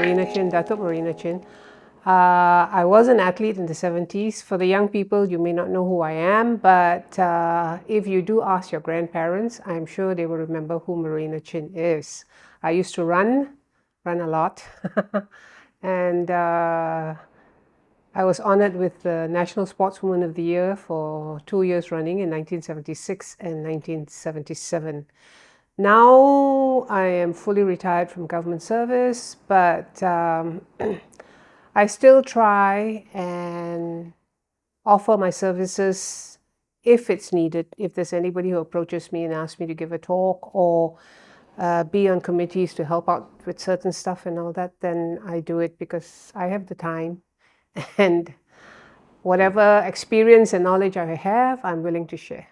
Marina Chin, Datuk Marina Chin. I was an athlete in the 70s. For the young people, you may not know who I am, but if you do ask your grandparents, I'm sure they will remember who Marina Chin is. I used to run a lot, and I was honored with the National Sportswoman of the Year for 2 years running in 1976 and 1977. Now I am fully retired from government service, but I still try and offer my services if it's needed. If there's anybody who approaches me and asks me to give a talk or be on committees to help out with certain stuff and all that, then I do it because I have the time and whatever experience and knowledge I have, I'm willing to share.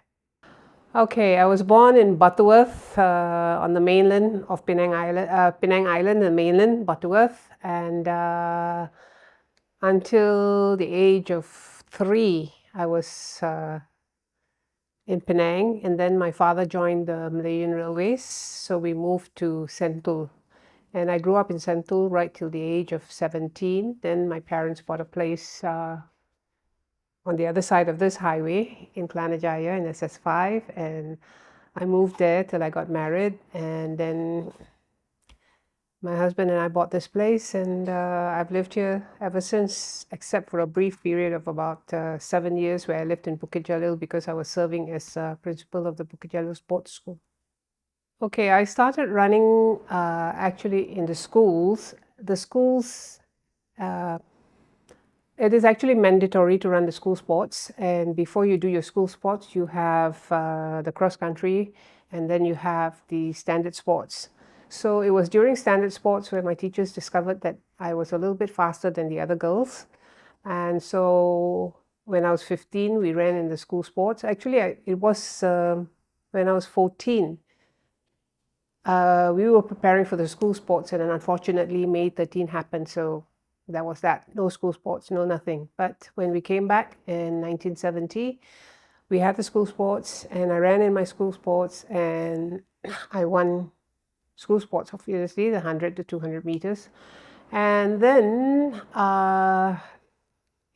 Okay, I was born in Butterworth on the mainland of Penang Island, the mainland, Butterworth, and until the age of 3, I was in Penang, and then my father joined the Malaysian Railways, so we moved to Sentul. And I grew up in Sentul right till the age of 17. Then my parents bought a place on the other side of this highway in Klanajaya in SS5, and I moved there till I got married, and then my husband and I bought this place, and I've lived here ever since, except for a brief period of about 7 years where I lived in Bukit Jalil because I was serving as principal of the Bukit Jalil Sports School. Okay, I started running actually in the schools. The schools, it is actually mandatory to run the school sports, and before you do your school sports, you have the cross country, and then you have the standard sports. So it was during standard sports where my teachers discovered that I was a little bit faster than the other girls. And so when I was 15, we ran in the school sports. Actually, it was when I was 14. We were preparing for the school sports, and then unfortunately May 13 happened. So that was that. No school sports, no nothing. But when we came back in 1970, we had the school sports, and I ran in my school sports, and I won school sports, obviously, the 100 to 200 meters. And then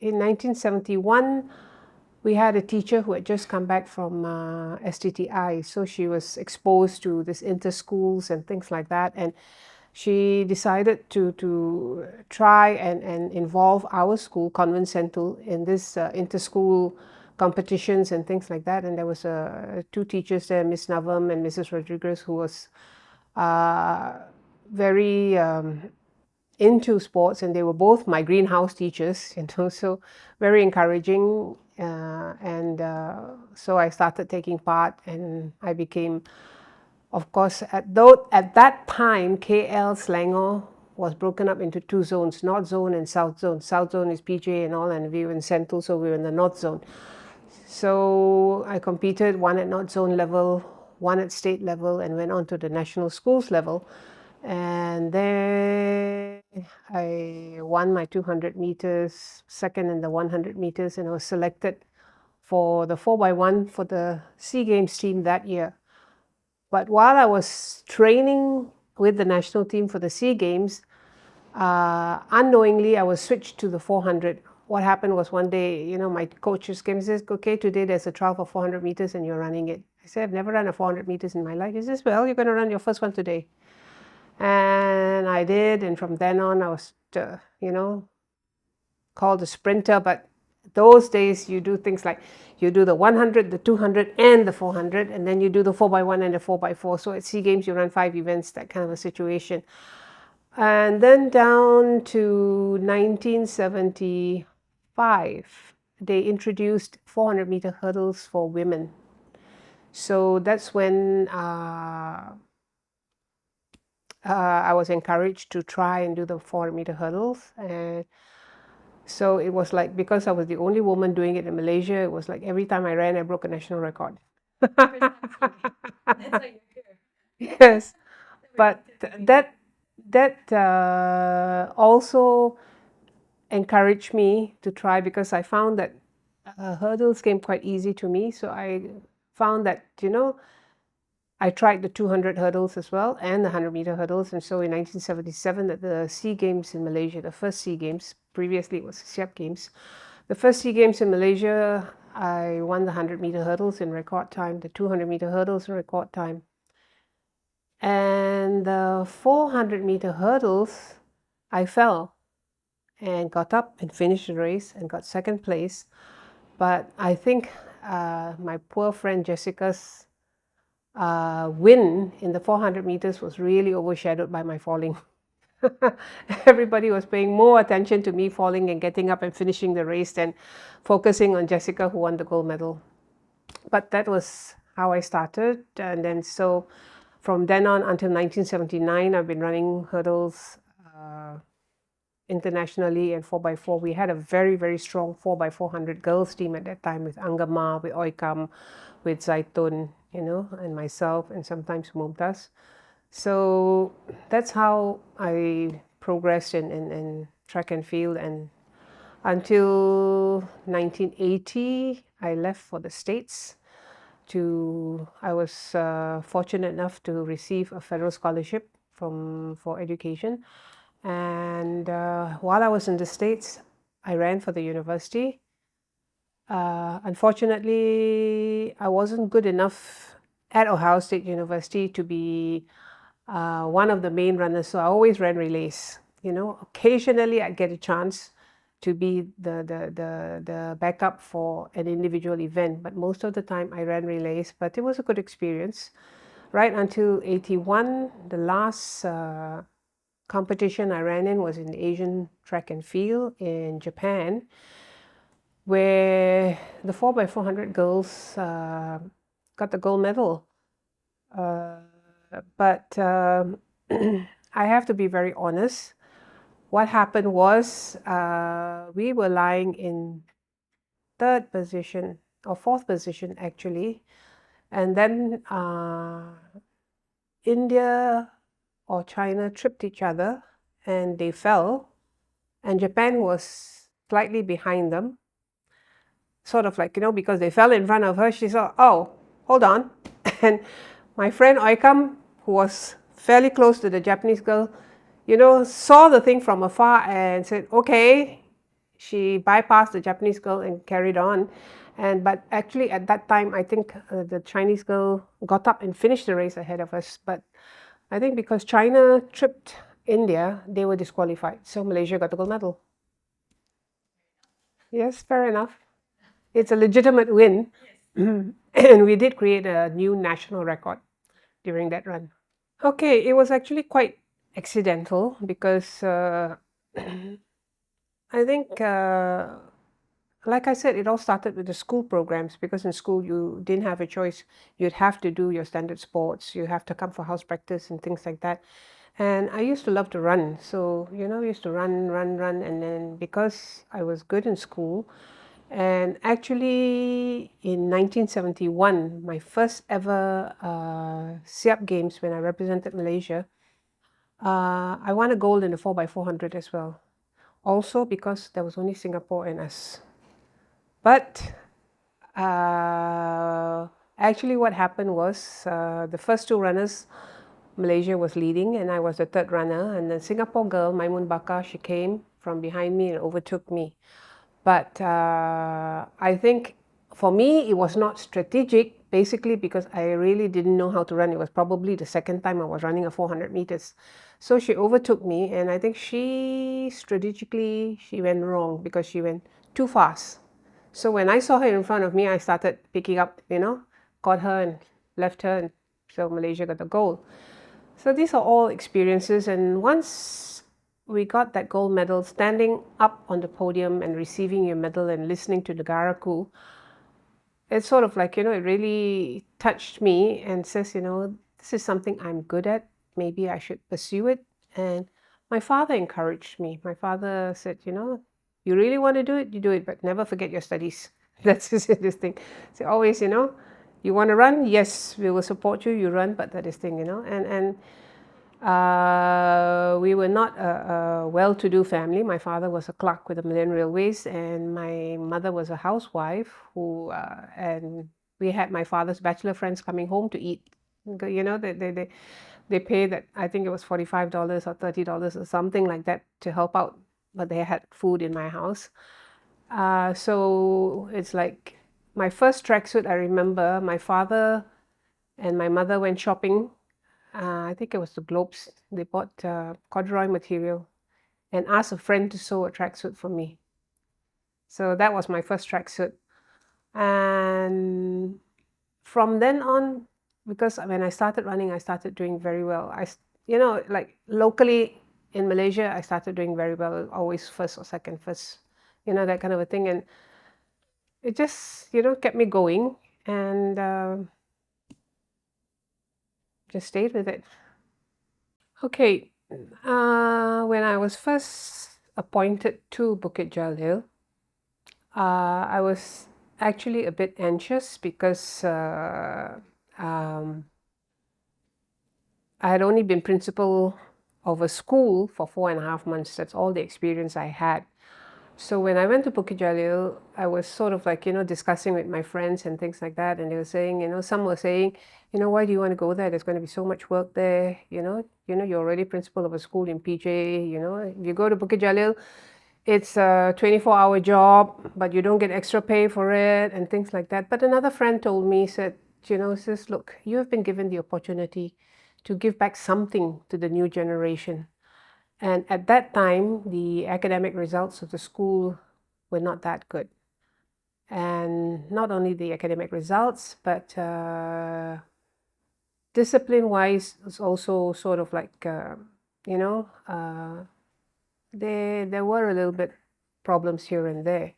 in 1971, we had a teacher who had just come back from STTI. So she was exposed to this inter-schools and things like that. And she decided to try and involve our school, Convent Sentul, in this inter-school competitions and things like that. And there was two teachers there, Miss Navam and Mrs. Rodriguez, who was very into sports, and they were both my greenhouse teachers, so very encouraging. So I started taking part, and I became, of course, at that time, KL Selangor was broken up into 2 zones, North Zone and South Zone. South Zone is PJ and all, and we were in Sentul, so we were in the North Zone. So I competed, one at North Zone level, one at state level, and went on to the national schools level. And then I won my 200 meters, second in the 100 meters, and I was selected for the 4x1 for the SEA Games team that year. But while I was training with the national team for the SEA Games, unknowingly I was switched to the 400. What happened was one day, my coach just came and says, okay, today there's a trial for 400 meters and you're running it. I said, I've never run a 400 meters in my life. He says, well, you're going to run your first one today. And I did, and from then on I was, called a sprinter. But those days you do things like you do the 100, the 200, and the 400, and then you do the 4x1 and the 4x4. So at SEA Games you run 5 events, that kind of a situation. And then down to 1975, they introduced 400-meter hurdles for women. So that's when I was encouraged to try and do the 400-meter hurdles. And so it was like, because I was the only woman doing it in Malaysia, it was like every time I ran, I broke a national record. Yes, but that also encouraged me to try, because I found that hurdles came quite easy to me. So I found that, I tried the 200 hurdles as well and the 100-meter hurdles. And so in 1977, at the SEA Games in Malaysia, the first SEA Games, previously it was the SEAP Games, the first SEA Games in Malaysia, I won the 100-meter hurdles in record time, the 200-meter hurdles in record time. And the 400-meter hurdles, I fell and got up and finished the race and got second place. But I think my poor friend Jessica's win in the 400 meters was really overshadowed by my falling. Everybody was paying more attention to me falling and getting up and finishing the race than focusing on Jessica, who won the gold medal. But that was how I started. And then so from then on until 1979, I've been running hurdles internationally and 4x4. We had a very, very strong 4x400 girls team at that time with Angama, with Oikam, with Zaitun, and myself, and sometimes Mumtaz. So that's how I progressed in track and field. And until 1980, I left for the States. I was fortunate enough to receive a federal scholarship for education. And while I was in the States, I ran for the university. Unfortunately, I wasn't good enough at Ohio State University to be one of the main runners, so I always ran relays. Occasionally I'd get a chance to be the backup for an individual event, but most of the time I ran relays. But it was a good experience. Right until 81, the last competition I ran in was in the Asian track and field in Japan, where the 4x400 girls got the gold medal. But I have to be very honest. What happened was we were lying in third position or fourth position actually, and then India or China tripped each other and they fell, and Japan was slightly behind them, sort of like, because they fell in front of her. She saw, oh, hold on. And my friend Oikam, who was fairly close to the Japanese girl, saw the thing from afar and said, okay. She bypassed the Japanese girl and carried on. But actually at that time, I think the Chinese girl got up and finished the race ahead of us. But I think because China tripped India, they were disqualified. So Malaysia got the gold medal. Yes, fair enough. It's a legitimate win. And we did create a new national record during that run. Okay, it was actually quite accidental because I think, like I said, it all started with the school programs, because in school you didn't have a choice. You'd have to do your standard sports. You have to come for house practice and things like that. And I used to love to run. So, I used to run. And then because I was good in school, and actually in 1971, my first ever SEAP Games, when I represented Malaysia, I won a gold in the 4x400 as well. Also because there was only Singapore and us. But actually what happened was the first two runners, Malaysia was leading and I was the third runner. And the Singapore girl, Maimun Bakar, she came from behind me and overtook me. But I think for me, it was not strategic, basically because I really didn't know how to run. It was probably the second time I was running a 400 meters. So she overtook me, and I think she went wrong because she went too fast. So when I saw her in front of me, I started picking up, caught her and left her, and so Malaysia got the gold. So these are all experiences, and once we got that gold medal, standing up on the podium and receiving your medal and listening to the Garaku, it's sort of like, it really touched me and says, this is something I'm good at. Maybe I should pursue it. And my father encouraged me. My father said, you really want to do it, you do it, but never forget your studies. That's this thing. So always, you want to run? Yes, we will support you. You run, but that is thing, And we were not a well-to-do family. My father was a clerk with the Malayan Railways, and my mother was a housewife and we had my father's bachelor friends coming home to eat You know, they pay that, I think it was $45 or $30 or something like that to help out, but they had food in my house. So it's like my first tracksuit, I remember my father and my mother went shopping. I think it was the Globes. They bought corduroy material and asked a friend to sew a tracksuit for me. So that was my first tracksuit. And from then on, because when I started running, I started doing very well. You know, like locally in Malaysia, I started doing very well, always first or second, first, you know, that kind of a thing. And it just, you know, kept me going and just stayed with it. Okay, when I was first appointed to Bukit Jalil, I was actually a bit anxious because um, I had only been principal of a school for 4.5 months. That's all the experience I had. So when I went to Bukit Jalil, I was sort of like, you know, discussing with my friends and things like that. And they were saying, you know, some were saying, you know, why do you want to go there? There's going to be so much work there. You're already principal of a school in PJ. You know, if you go to Bukit Jalil, it's a 24-hour job, but you don't get extra pay for it and things like that. But another friend told me, said, you know, says, look, you have been given the opportunity to give back something to the new generation. And at that time, the academic results of the school were not that good. And not only the academic results, but discipline-wise, it's also sort of like, you know, there were a little bit problems here and there.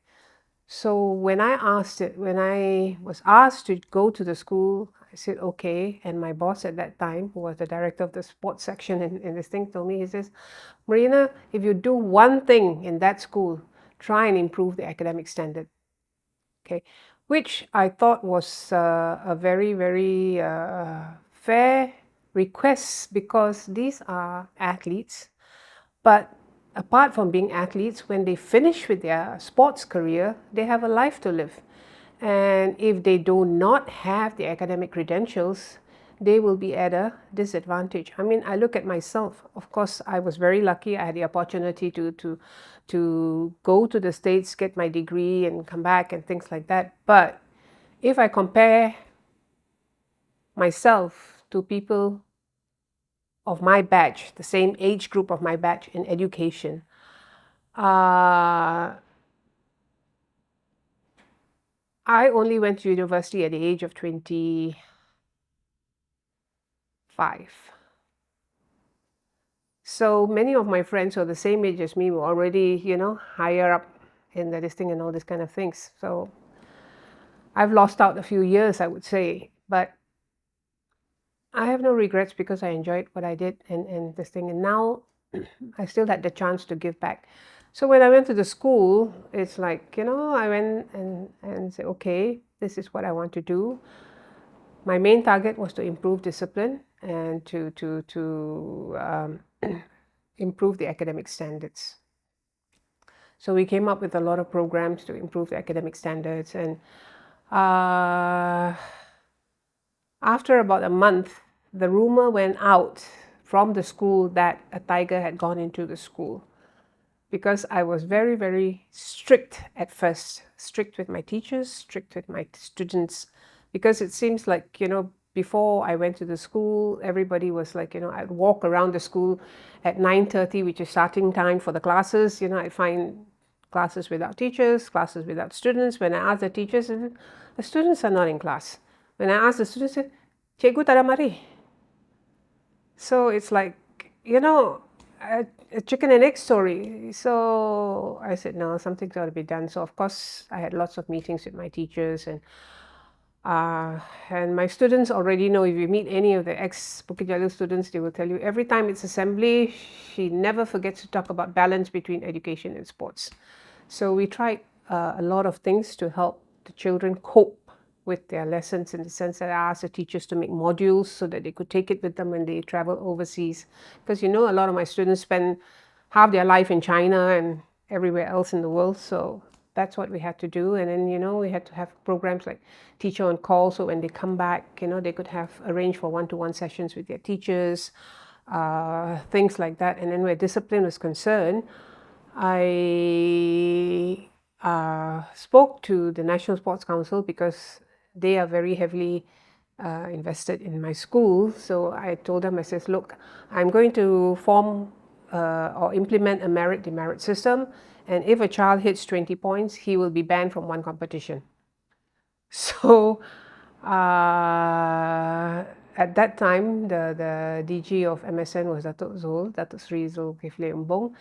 So when I was asked to go to the school, I said okay. And my boss at that time, who was the director of the sports section in this thing, told me, he says, Marina, if you do one thing in that school, try and improve the academic standard. Okay, which I thought was a very, very fair request because these are athletes. But apart from being athletes, when they finish with their sports career, they have a life to live. And if they do not have the academic credentials, they will be at a disadvantage. I mean, I look at myself. Of course, I was very lucky. I had the opportunity to go to the States, get my degree, and come back and things like that. But if I compare myself to people of my batch, the same age group of my batch in education, I only went to university at the age of 25. So many of my friends who are the same age as me were already, you know, higher up in the listing and all these kind of things. So I've lost out a few years, I would say, but I have no regrets because I enjoyed what I did and this thing. And now I still had the chance to give back. So when I went to the school, it's like, you know, I went and said, okay, this is what I want to do. My main target was to improve discipline and to improve the academic standards. So we came up with a lot of programs to improve the academic standards. And after about a month, the rumor went out from the school that a tiger had gone into the school. Because I was very, very strict at first, strict with my teachers, strict with my students, because it seems like, you know, before I went to the school, everybody was like, you know, I'd walk around the school at 9:30, which is starting time for the classes. You know, I'd find classes without teachers, classes without students. When I asked the teachers, the students are not in class. When I asked the students, Cikgu tak ada mari. So it's like, you know, a chicken and egg story. So I said, no, something's got to be done. So of course, I had lots of meetings with my teachers and my students already know. If you meet any of the ex-Bukit Jalil students, they will tell you every time it's assembly, she never forgets to talk about balance between education and sports. So we tried a lot of things to help the children cope with their lessons, in the sense that I asked the teachers to make modules so that they could take it with them when they travel overseas. Because, you know, a lot of my students spend half their life in China and everywhere else in the world. So that's what we had to do. And then, we had to have programs like teacher on call. So when they come back, they could have arranged for one-to-one sessions with their teachers, things like that. And then where discipline was concerned, I spoke to the National Sports Council because they are very heavily invested in my school. So I told them, I says, look, I'm going to form or implement a merit-demerit system. And if a child hits 20 points, he will be banned from one competition. So at that time, the DG of MSN was Datuk Sri Zulkifli Umbong.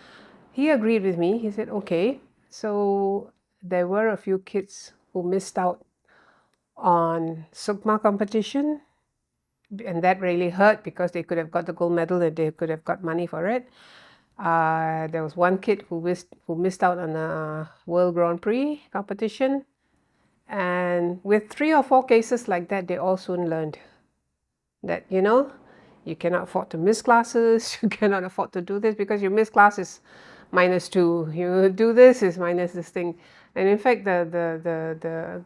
He agreed with me. He said, okay. So there were a few kids who missed out on Sukma competition, and that really hurt because they could have got the gold medal and they could have got money for it. There was one kid who missed out on a World Grand Prix competition, and with 3 or 4 cases like that, they all soon learned that you cannot afford to miss classes, you cannot afford to do this, because you miss classes -2, you do this is minus this thing. And in fact, the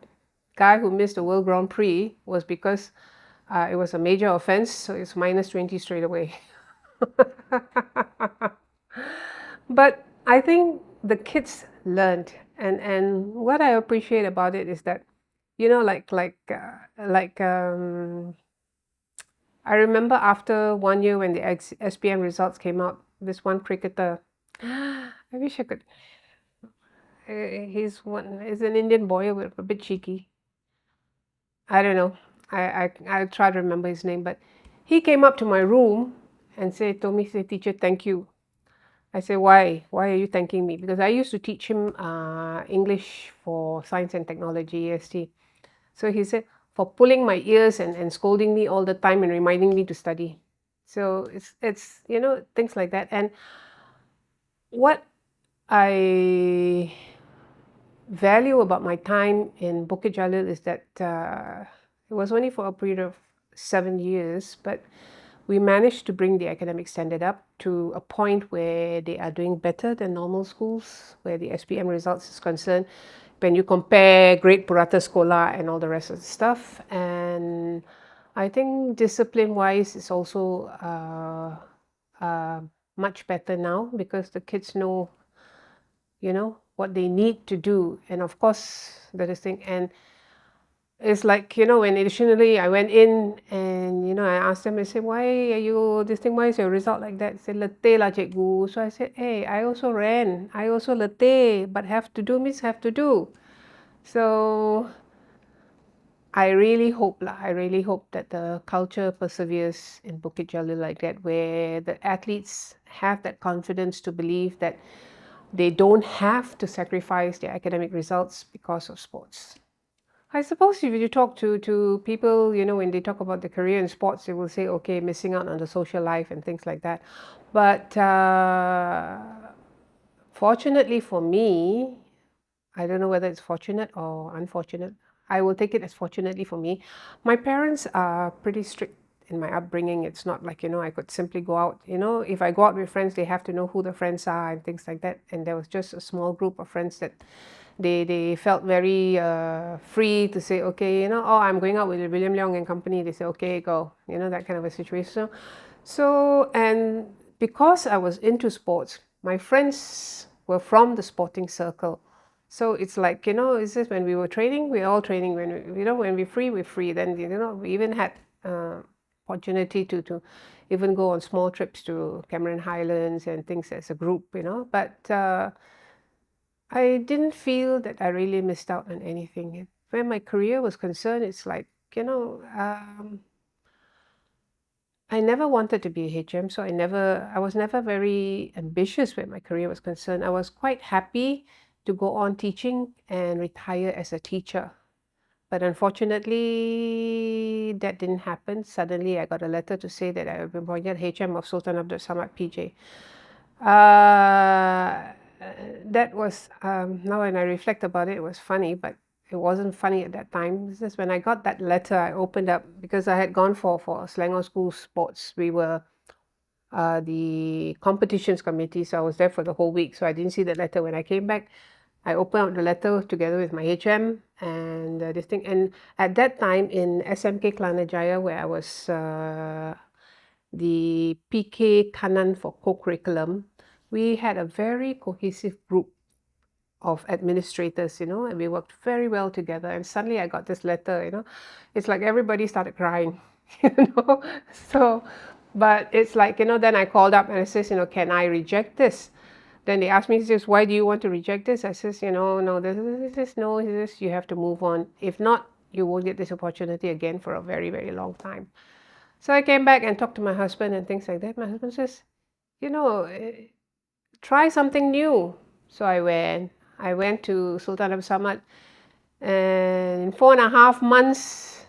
guy who missed the World Grand Prix was because it was a major offense, so it's -20 straight away. But I think the kids learned, and what I appreciate about it is that, I remember after 1 year when the SPM results came out, this one cricketer, I wish I could. He's an Indian boy, a bit cheeky. I don't know. I'll try to remember his name, but he came up to my room and told me, teacher, thank you. I said, why? Why are you thanking me? Because I used to teach him English for Science and Technology, EST. So he said, for pulling my ears and scolding me all the time and reminding me to study. So it's things like that. And what I value about my time in Bukit Jalil is that it was only for a period of 7 years, but we managed to bring the academic standard up to a point where they are doing better than normal schools, where the SPM results is concerned, when you compare Great Purata Sekolah and all the rest of the stuff. And I think discipline-wise is also much better now, because the kids know, what they need to do. And of course, that is thing. And it's like, when additionally I went in and, I asked them, I said, why are you this thing? Why is your result like that? They said, letih lah cikgu. So I said, hey, I also ran. I also letih, but have to do means have to do. So I really hope that the culture perseveres in Bukit Jalil like that, where the athletes have that confidence to believe that they don't have to sacrifice their academic results because of sports. I suppose if you talk to people, when they talk about their career in sports, they will say, okay, missing out on the social life and things like that. But fortunately for me, I don't know whether it's fortunate or unfortunate. I will take it as fortunately for me. My parents are pretty strict in my upbringing. It's not like, I could simply go out. If I go out with friends, they have to know who the friends are and things like that. And there was just a small group of friends that they felt very free to say, okay, oh, I'm going out with William Leong and company. They say, okay, go. That kind of a situation. So, and because I was into sports, my friends were from the sporting circle. So it's like, it's just when we were training, we're all training. When when we're free, we're free. Then, we even had opportunity to even go on small trips to Cameron Highlands and things as a group, But I didn't feel that I really missed out on anything. Where my career was concerned, it's like, I never wanted to be a HM, so I was never very ambitious where my career was concerned. I was quite happy to go on teaching and retire as a teacher. But unfortunately, that didn't happen. Suddenly, I got a letter to say that I have been appointed HM of Sultan Abdul Samad PJ. That was, now when I reflect about it, it was funny, but it wasn't funny at that time. It's just when I got that letter, I opened up, because I had gone for Selangor School Sports. We were the competitions committee, so I was there for the whole week. So I didn't see the letter when I came back. I opened up the letter together with my HM and this thing. And at that time in SMK Klanajaya, where I was the PK Kanan for co-curriculum, we had a very cohesive group of administrators, and we worked very well together. And suddenly I got this letter, it's like everybody started crying, you know. So, but it's like, then I called up and I says, can I reject this? Then they asked me, says, why do you want to reject this? I says, no, this, no, this, you have to move on. If not, you won't get this opportunity again for a very, very long time. So I came back and talked to my husband and things like that. My husband says, try something new. So I went to Sultan Abdul Samad, and in 4.5 months,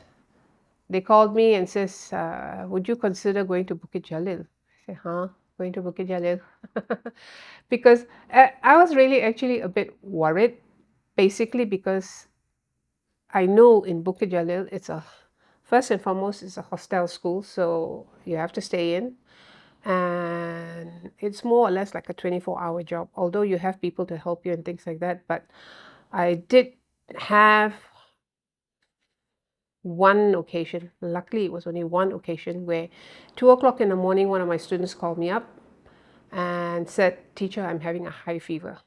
they called me and says, would you consider going to Bukit Jalil? I said, huh? Going to Bukit Jalil? Because I was really actually a bit worried, basically because I know in Bukit Jalil, first and foremost, it's a hostel school, so you have to stay in. And it's more or less like a 24-hour job, although you have people to help you and things like that. But I did have one occasion, luckily it was only one occasion, where 2 o'clock in the morning, one of my students called me up and said, teacher, I'm having a high fever.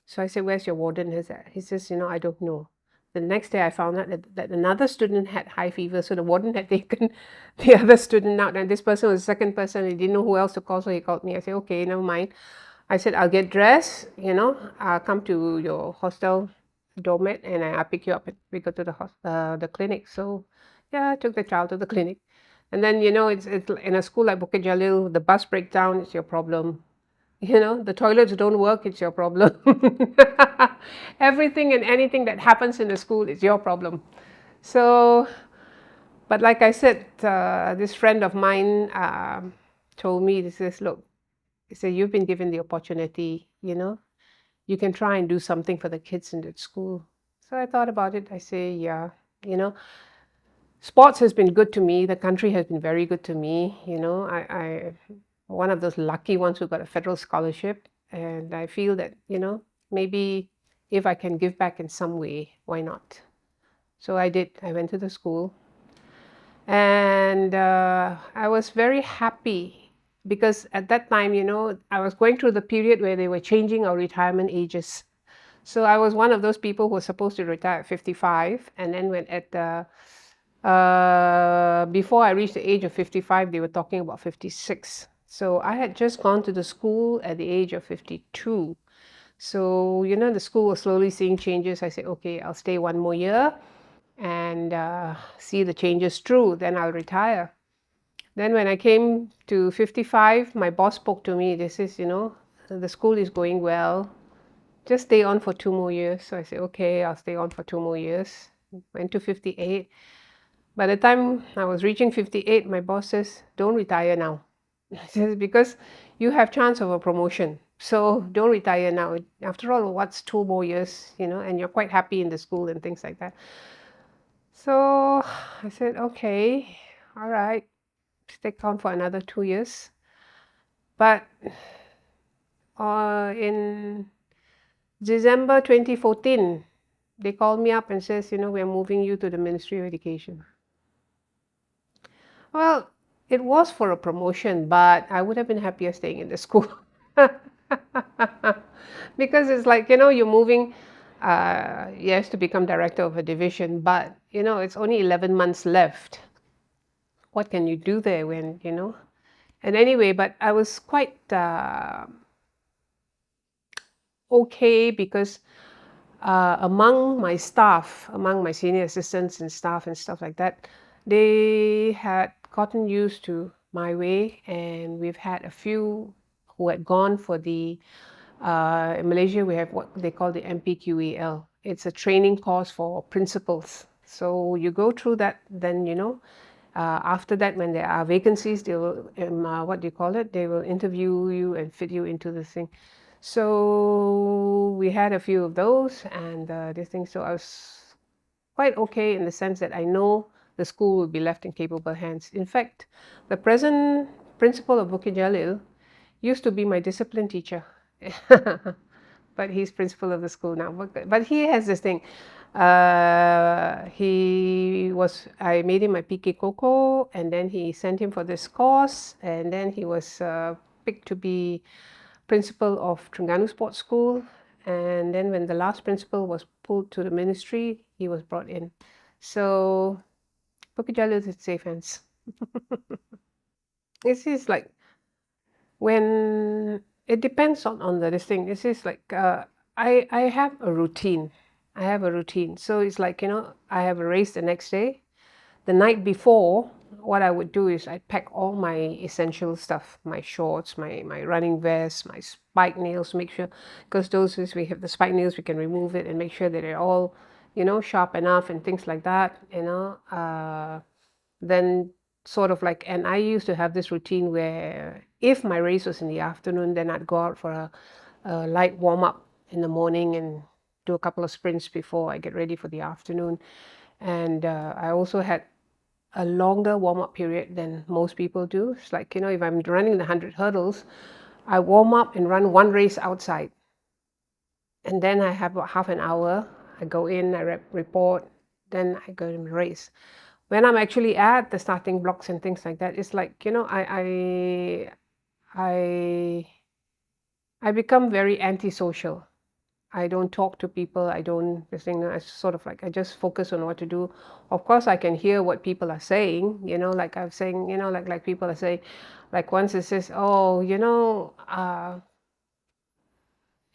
So I said, where's your warden? He says, I don't know. The next day I found out that another student had high fever, so the warden had taken the other student out, and this person was the second person. He didn't know who else to call, so he called me. I said, okay, never mind. I said, I'll get dressed, I'll come to your hostel doormat and I'll pick you up and we go to the clinic. So yeah, I took the child to the clinic. And then, it's in a school like Bukit Jalil, the bus breaks down, it's your problem. The toilets don't work, it's your problem. Everything and anything that happens in the school is your problem. So, but like I said, this friend of mine told me, he says, look, he said, you've been given the opportunity, you can try and do something for the kids in that school. So I thought about it. I say, yeah, sports has been good to me. The country has been very good to me. I one of those lucky ones who got a federal scholarship. And I feel that, maybe if I can give back in some way, why not? So I did. I went to the school. And I was very happy because at that time, I was going through the period where they were changing our retirement ages. So I was one of those people who was supposed to retire at 55. And then before I reached the age of 55, they were talking about 56. So I had just gone to the school at the age of 52. So, the school was slowly seeing changes. I said, okay, I'll stay one more year and see the changes through, then I'll retire. Then when I came to 55, my boss spoke to me. They says, the school is going well. Just stay on for 2 more years. So I said, okay, I'll stay on for 2 more years. Went to 58. By the time I was reaching 58, my boss says, don't retire now. He says, because you have chance of a promotion. So don't retire now. After all, what's 2 more years, and you're quite happy in the school and things like that. So I said, okay, all right, stick on for another 2 years. But in December 2014, they called me up and says, we're moving you to the Ministry of Education. Well, it was for a promotion, but I would have been happier staying in the school. Because it's like, you're moving, yes, to become director of a division, but, it's only 11 months left. What can you do there when, And anyway, but I was quite okay because among my staff, among my senior assistants and staff and stuff like that, they had gotten used to my way, and we've had a few who had gone for the in Malaysia we have what they call the MPQEL. It's a training course for principals. So you go through that, then after that, when there are vacancies, they will what do you call it? They will interview you and fit you into the thing. So we had a few of those, and this thing. So I was quite okay in the sense that I know the school will be left in capable hands. In fact, the present principal of Bukit Jalil used to be my discipline teacher. but he's principal of the school now. But he has this thing. I made him my PK Coco, and then he sent him for this course, and then he was picked to be principal of Terengganu Sports School. And then when the last principal was pulled to the ministry, he was brought in. So Bukit Jalil is in safe hands. This is like when it depends on the this thing. This is like I have a routine. I have a routine. So it's like, I have a race the next day. The night before, what I would do is I'd pack all my essential stuff, my shorts, my running vest, my spike nails, make sure, because those is we have the spike nails, we can remove it and make sure that they're all, sharp enough and things like that, then sort of like, and I used to have this routine where if my race was in the afternoon, then I'd go out for a light warm up in the morning and do a couple of sprints before I get ready for the afternoon. And I also had a longer warm up period than most people do. It's like, if I'm running the 100 hurdles, I warm up and run one race outside. And then I have about half an hour. I go in, I report, then I go and race. When I'm actually at the starting blocks and things like that, it's like, I I become very antisocial. I don't talk to people. I don't this thing. I sort of like I just focus on what to do. Of course, I can hear what people are saying. Like I'm saying. Like people are saying, like once it says, "Oh,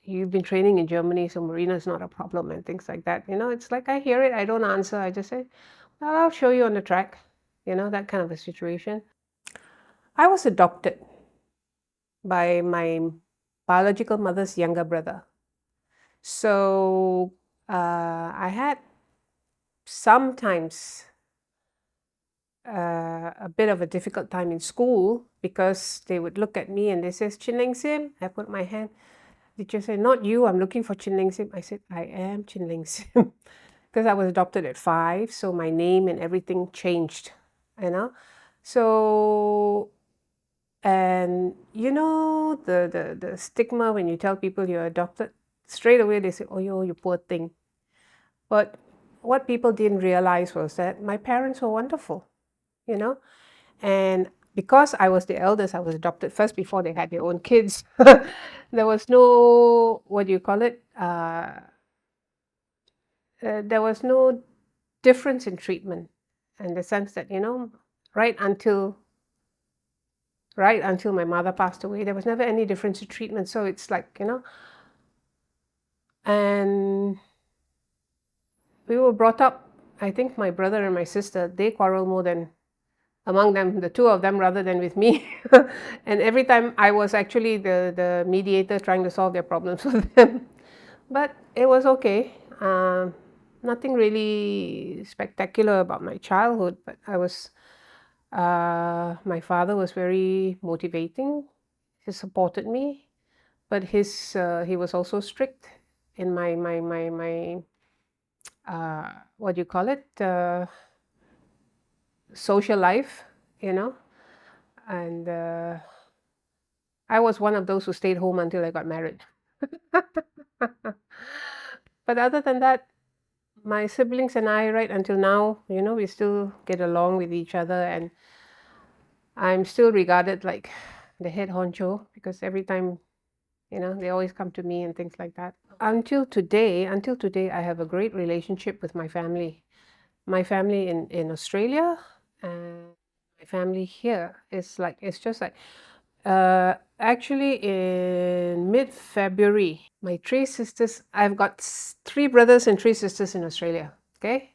you've been training in Germany, so Marina is not a problem," and things like that. It's like I hear it. I don't answer. I just say, "Well, I'll show you on the track." That kind of a situation. I was adopted by my biological mother's younger brother. So I had sometimes a bit of a difficult time in school because they would look at me and they says, "Chin Ling Sim." I put my hand. Teacher said, "Not you. I'm looking for Chin Ling Sim." I said, "I am Chin Ling Sim," because I was adopted at 5, so my name and everything changed. So and the stigma when you tell people you're adopted, straight away they say, "Oh, you poor thing." But what people didn't realize was that my parents were wonderful, you know, and because I was the eldest, I was adopted first before they had their own kids. There was no, what do you call it? There was no difference in treatment, in the sense that right until right until my mother passed away, there was never any difference in treatment. So it's like and we were brought up. I think my brother and my sister, they quarrel more than among them, the two of them, rather than with me. And every time I was actually the mediator trying to solve their problems with them. But it was okay. Nothing really spectacular about my childhood, but my father was very motivating. He supported me, but he was also strict in my what do you call it? Social life, you know. And I was one of those who stayed home until I got married. But other than that, my siblings and I, right until now, we still get along with each other, and I'm still regarded like the head honcho because every time, they always come to me and things like that. Until today, I have a great relationship with my family. My family in Australia and my family here is like, it's just like, actually in mid-February, my 3 sisters, I've got 3 brothers and 3 sisters in Australia. Okay.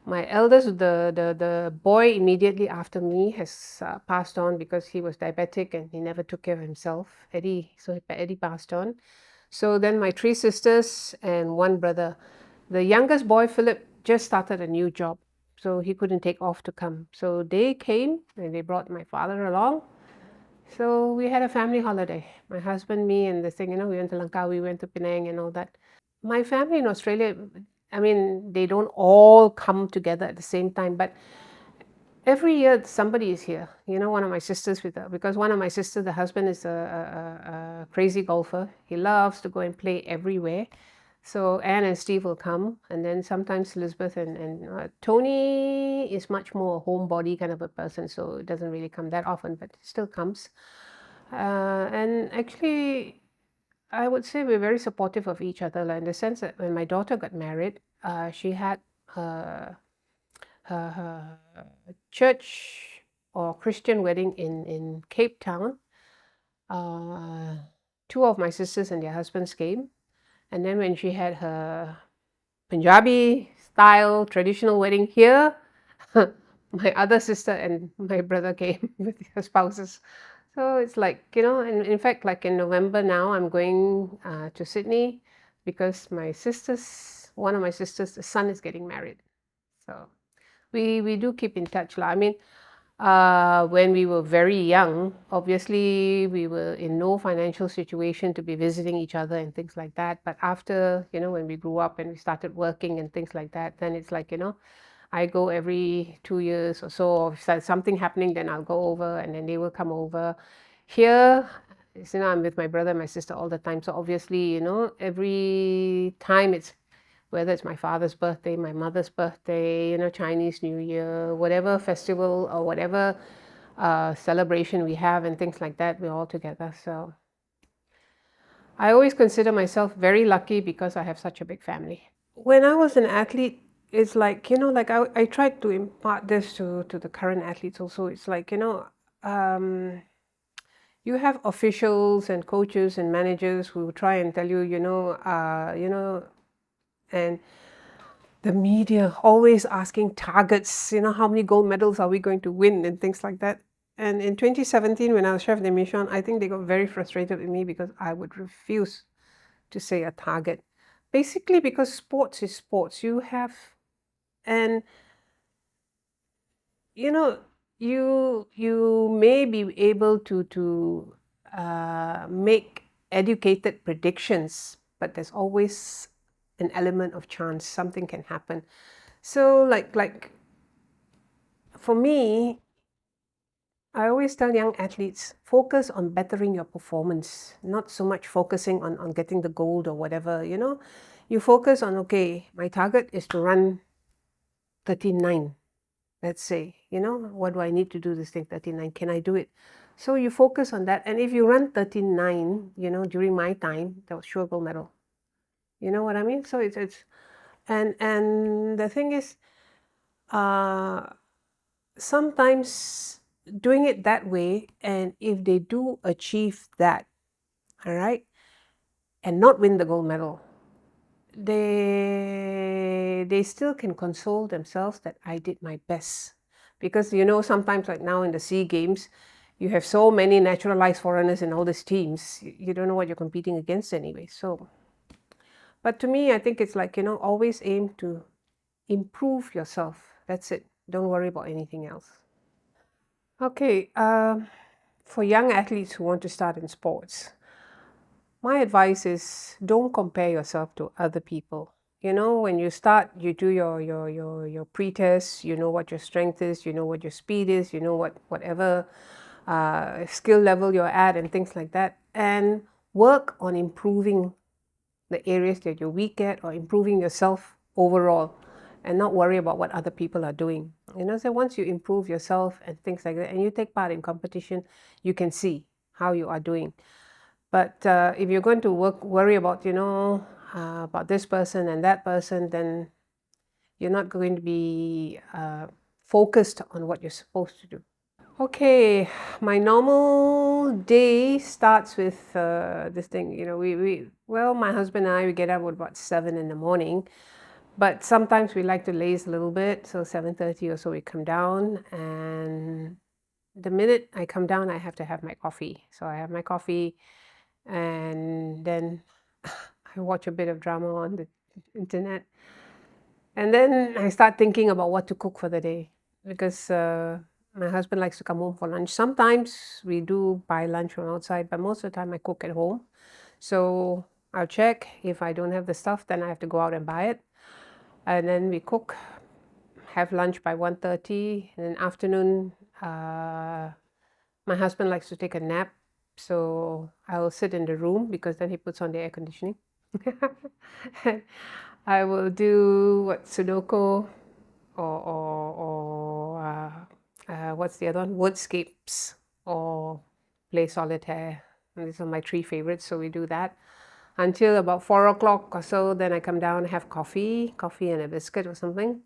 My eldest, the boy immediately after me, has passed on because he was diabetic and he never took care of himself. Eddie passed on. So then my 3 sisters and 1 brother. The youngest boy, Philip, just started a new job, so he couldn't take off to come. So they came and they brought my father along. So we had a family holiday. My husband, me, and the thing, we went to Langkawi, we went to Penang and all that. My family in Australia, I mean, they don't all come together at the same time, but Every year somebody is here. One of my sisters because one of my sisters, the husband is a crazy golfer. He loves to go and play everywhere. So Anne and Steve will come, and then sometimes Elizabeth and Tony is much more a homebody kind of a person, so it doesn't really come that often, but it still comes. And actually, I would say we're very supportive of each other, like in the sense that when my daughter got married, she had her church or Christian wedding in Cape Town. Two of my sisters and their husbands came. And then when she had her Punjabi style traditional wedding here, my other sister and my brother came with their spouses. So it's like, and in fact, like in November now, I'm going to Sydney because one of my sisters, the son is getting married. So we do keep in touch. I mean, when we were very young, obviously we were in no financial situation to be visiting each other and things like that. But after, when we grew up and we started working and things like that, then it's like, I go every 2 years or so. If there's something happening, then I'll go over and then they will come over. Here, I'm with my brother and my sister all the time. So obviously, every time whether it's my father's birthday, my mother's birthday, Chinese New Year, whatever festival or whatever celebration we have and things like that, we're all together. So I always consider myself very lucky because I have such a big family. When I was an athlete, it's like, like I tried to impart this to the current athletes also. It's like, um, you have officials and coaches and managers who try and tell you, and the media always asking targets, how many gold medals are we going to win and things like that. And in 2017, when I was chef de mission, I think they got very frustrated with me because I would refuse to say a target. Basically, because sports is sports. And you know, you may be able to make educated predictions, but there's always an element of chance. Something can happen. So, like for me, I always tell young athletes, focus on bettering your performance, not so much focusing on getting the gold or whatever, You focus on, okay, my target is to run 39, let's say, what do I need to do this thing, 39? Can I do it? So you focus on that. And if you run 39, during my time, that was sure gold medal. You know what I mean? So and the thing is, sometimes doing it that way, and if they do achieve that, all right, and not win the gold medal, they still can console themselves that I did my best. Because sometimes like now in the SEA Games, you have so many naturalized foreigners in all these teams, you don't know what you're competing against anyway. So, but to me, I think it's like, always aim to improve yourself. That's it. Don't worry about anything else. Okay, for young athletes who want to start in sports, my advice is don't compare yourself to other people. When you start, you do your pre-test, you know what your strength is, you know what your speed is, you know whatever skill level you're at and things like that. And work on improving the areas that you're weak at or improving yourself overall and not worry about what other people are doing. So once you improve yourself and things like that and you take part in competition, you can see how you are doing. But if you're going to worry about, about this person and that person, then you're not going to be focused on what you're supposed to do. Okay, my normal day starts with this thing. Well, my husband and I, we get up at about 7 in the morning, but sometimes we like to laze a little bit. So 7:30 or so, we come down, and the minute I come down, I have to have my coffee. So I have my coffee, and then I watch a bit of drama on the internet. And then I start thinking about what to cook for the day because my husband likes to come home for lunch. Sometimes we do buy lunch from outside, but most of the time I cook at home. So I'll check. If I don't have the stuff, then I have to go out and buy it. And then we cook. have lunch by 1:30, and then afternoon, my husband likes to take a nap, so I will sit in the room because then he puts on the air conditioning. I will do what, Sudoku, or what's the other one? Woodscapes, or play solitaire. And these are my three favorites, so we do that until about 4 o'clock or so. Then I come down, have coffee and a biscuit or something.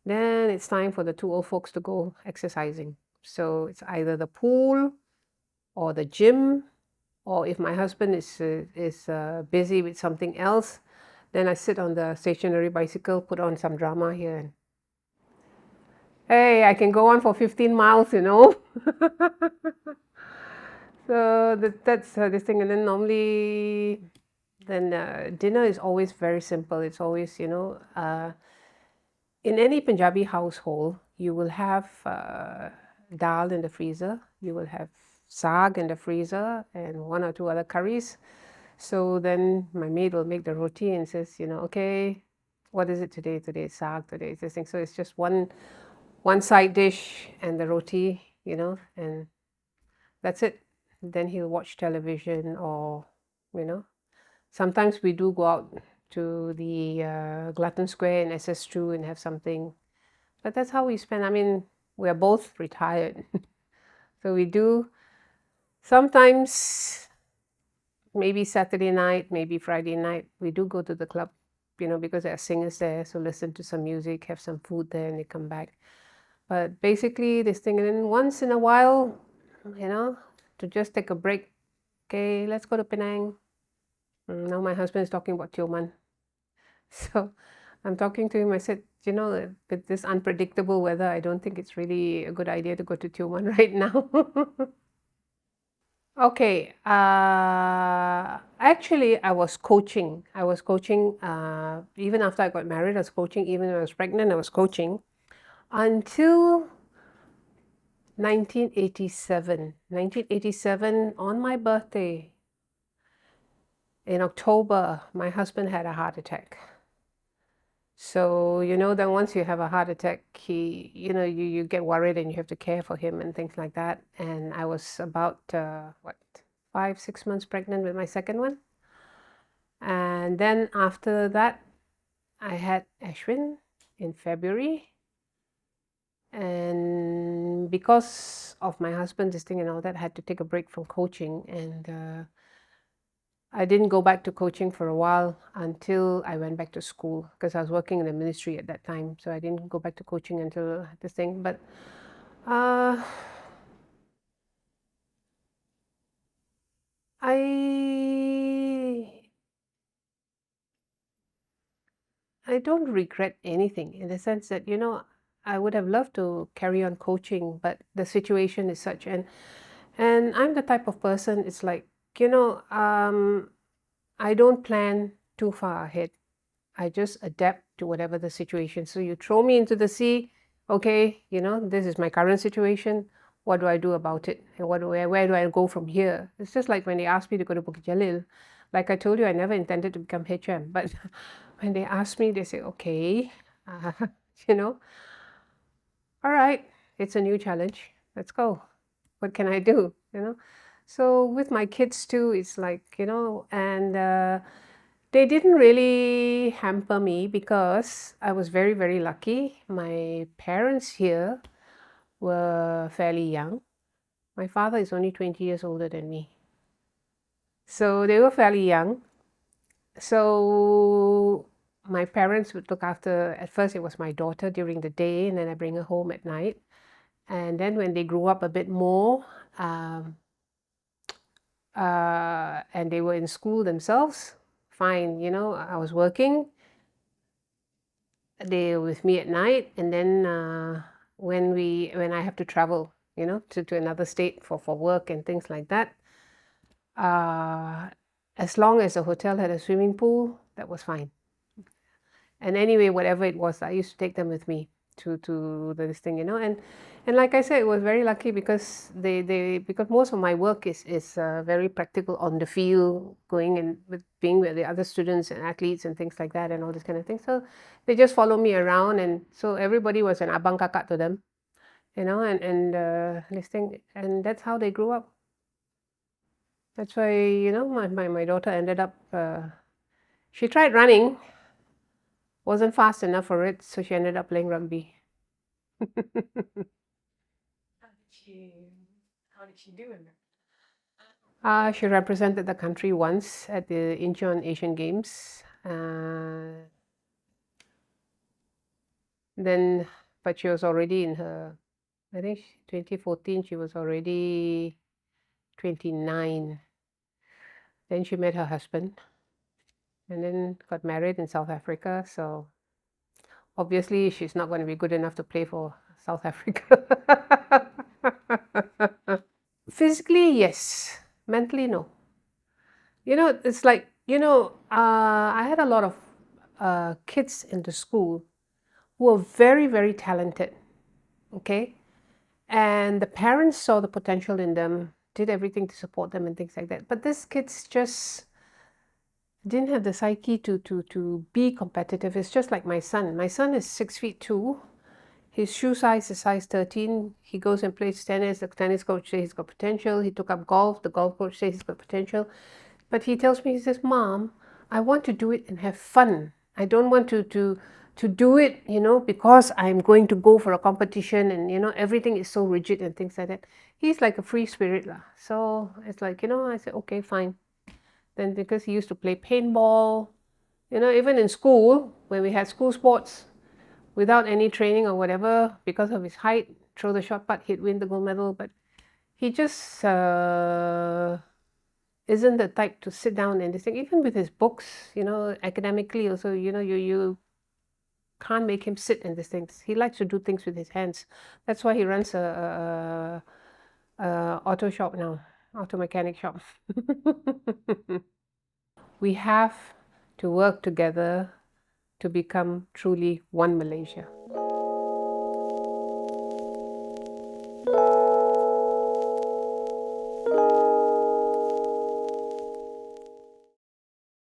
Then it's time for the two old folks to go exercising. So it's either the pool or the gym, or if my husband is busy with something else, then I sit on the stationary bicycle, put on some drama here, and hey, I can go on for 15 miles, you know. So that's this thing. And then normally, then dinner is always very simple. It's always, in any Punjabi household, you will have dal in the freezer, you will have saag in the freezer, and one or two other curries. So then my maid will make the roti and says, okay, what is it today? Today is saag, today is this thing. So it's just one side dish and the roti, and that's it. Then he'll watch television, or, sometimes we do go out to the Glutton Square in SS2 and have something. But that's how we spend. I mean, we're both retired. So we do sometimes, maybe Saturday night, maybe Friday night, we do go to the club, because there are singers there. So listen to some music, have some food there, and they come back. But basically, this thing, and then once in a while, to just take a break. Okay, let's go to Penang. Now my husband is talking about Tioman. So I'm talking to him. I said, with this unpredictable weather, I don't think it's really a good idea to go to Tioman right now. Okay. Actually, I was coaching. Even after I got married, I was coaching. Even when I was pregnant, I was coaching until 1987. 1987, on my birthday, in October, my husband had a heart attack. So, then once you have a heart attack, you get worried and you have to care for him and things like that. And I was about, 5, 6 months pregnant with my second one. And then after that, I had Ashwin in February. And because of my husband, this thing and all that, I had to take a break from coaching. And I didn't go back to coaching for a while until I went back to school, because I was working in the ministry at that time. So I didn't go back to coaching until this thing. But I don't regret anything, in the sense that, I would have loved to carry on coaching, but the situation is such. And I'm the type of person, it's like, I don't plan too far ahead. I just adapt to whatever the situation. So you throw me into the sea, okay, this is my current situation. What do I do about it? And where do I go from here? It's just like when they asked me to go to Bukit Jalil. Like I told you, I never intended to become HM, but when they asked me, they say, okay, uh, you know, all right, it's a new challenge. Let's go. What can I do? So with my kids too, it's like, and they didn't really hamper me, because I was very, very lucky. My parents here were fairly young. My father is only 20 years older than me. So they were fairly young. So my parents would look after, at first it was my daughter during the day, and then I bring her home at night. And then when they grew up a bit more, and they were in school themselves, fine, I was working. They were with me at night, and then when I have to travel, to another state for work and things like that, as long as the hotel had a swimming pool, that was fine. And anyway, whatever it was, I used to take them with me. to this thing, and like I said, it was very lucky because because most of my work is very practical on the field, going and with being with the other students and athletes and things like that and all this kind of thing. So they just follow me around, and so everybody was an abang kakak to them, and this thing, and that's how they grew up. That's why, my daughter ended up, she tried running, wasn't fast enough for it, so she ended up playing rugby. She, how did she do in that? She represented the country once at the Incheon Asian Games. Then, but she was already in her, I think 2014, she was already 29. Then she met her husband and then got married in South Africa. So obviously, she's not going to be good enough to play for South Africa. Physically, yes. Mentally, no. It's like, I had a lot of kids in the school who were very, very talented. Okay. And the parents saw the potential in them, did everything to support them and things like that. But these kids just didn't have the psyche to be competitive. It's just like my son. My son is 6'2". His shoe size is size 13. He goes and plays tennis. The tennis coach says he's got potential. He took up golf. The golf coach says he's got potential. But he tells me, he says, Mom, I want to do it and have fun. I don't want to do it, because I'm going to go for a competition and, everything is so rigid and things like that. He's like a free spirit. So it's like, I said, okay, fine. Then because he used to play paintball, even in school, when we had school sports, without any training or whatever, because of his height, throw the shot put, he'd win the gold medal. But he just isn't the type to sit down and think. Even with his books, academically also, you can't make him sit in these things. He likes to do things with his hands. That's why he runs a auto shop now, auto mechanic shop. We have to work together to become truly one Malaysia.